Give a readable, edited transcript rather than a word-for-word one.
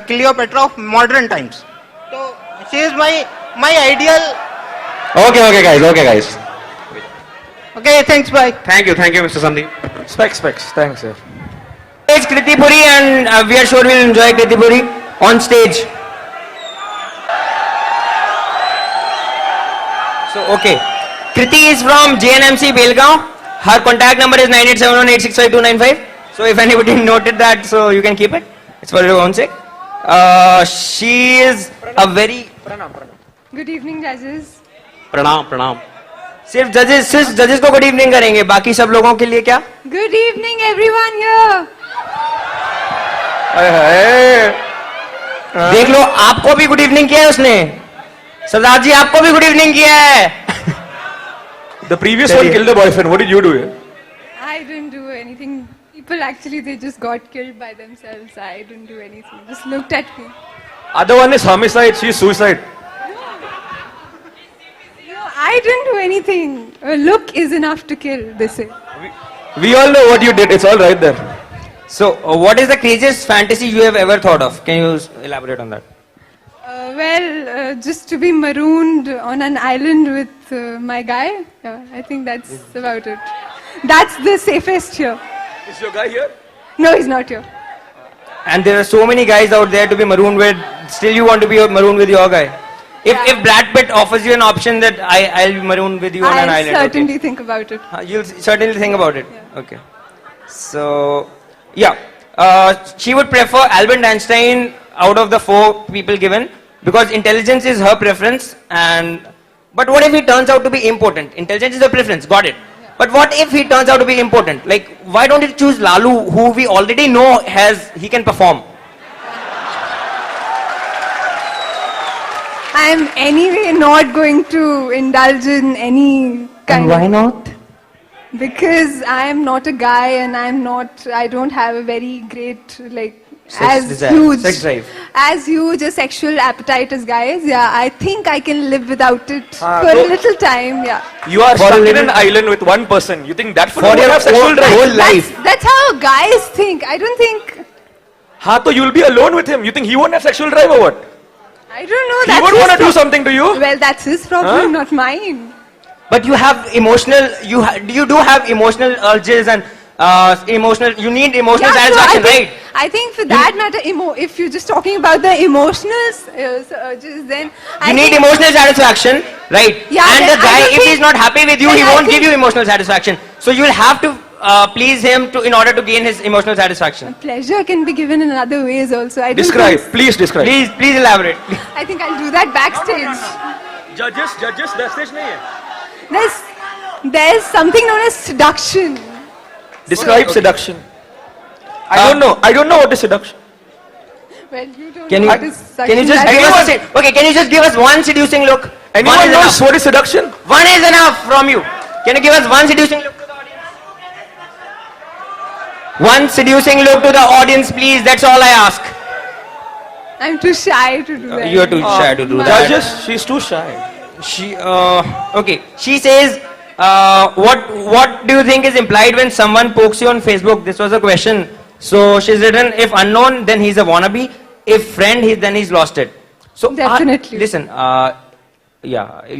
Cleopatra of modern times. So she is my ideal. Okay, guys. Okay, thanks. Bye. Thank you, Mr. Sandeep. Specs. Thanks, sir. It's Kriti Puri, and we are sure we'll enjoy Kriti Puri on stage. So, okay. Kriti is from JNMC Belgaum. Her contact number is 9871865295. So, if anybody noted that, so you can keep it. It's for your own sake. She is a very... Good evening, judges. प्रणाम. सिर्फ जजेस को good evening करेंगे, बाकी सब लोगों के लिए क्या? Good evening, everyone here. देख लो, आपको भी गुड इवनिंग किया है उसने. सरदार जी, आपको भी गुड इवनिंग किया है. The previous one killed the boyfriend. What did you do here? I didn't do anything. People actually, they just got killed by themselves. I didn't do anything. Just looked at me. Other one is homicide. She's suicide. No, I didn't do anything. A look is enough to kill, they say. We all know what you did. It's all right there. So, what is the craziest fantasy you have ever thought of? Can you elaborate on that? Just to be marooned on an island with my guy. Yeah, I think that's about it. That's the safest here. Is your guy here? No, he's not here. And there are so many guys out there to be marooned with. Still, you want to be marooned with your guy. If Brad Pitt offers you an option that I'll be marooned with you on an island, I'll certainly think about it. You'll certainly think about it. Yeah. Okay. So, yeah. She would prefer Albert Einstein out of the 4 people given because intelligence is her preference. But what if he turns out to be important? Intelligence is her preference. Got it. But what if he turns out to be important? Like, why don't you choose Lalu, who we already know he can perform? I am anyway not going to indulge in any kind Why not? Because I am not a guy and I don't have a very great, Sex drive. as huge a sexual appetite as guys. Yeah, I think I can live without it for so- a little time. Yeah. You are For a stuck in little- an island with one person. You think that For fellow your will have sexual whole drive? life. That's how guys think. I don't think. So you'll be alone with him. You think he won't have sexual drive or what? I don't know. He That's would his want to do prob- something to you. Well, that's his problem, Huh? not mine. But you have emotional, you do have emotional urges and you need emotional Yeah, so satisfaction, right? I think for that matter, if you're just talking about the emotional urges, then I You need think- emotional satisfaction, right? Yeah, and then the I guy, don't if think- he's not happy with you, then he I won't give think- you emotional satisfaction. So you will have to please him in order to gain his emotional satisfaction. Pleasure can be given in other ways also. I don't Describe. think- Please describe. Please elaborate. I think I'll do that backstage. Judges, backstage nahi hai. There's something known as seduction. Describe seduction. I don't know what is seduction. Well, you don't Can know you what is can you just seduction. give us can you just give us one seducing look? Anyone One is knows enough. what is seduction? One is enough from you. Can you give us one seducing look to the audience? One seducing look to the audience, please. That's all I ask. I'm too shy to do that. You are too shy to do that. Judges, she's too shy. She okay. She says, what do you think is implied when someone pokes you on Facebook? This was a question. So she's written, if unknown, then he's a wannabe. If friend, then he's lost it. So Definitely. listen. Yeah.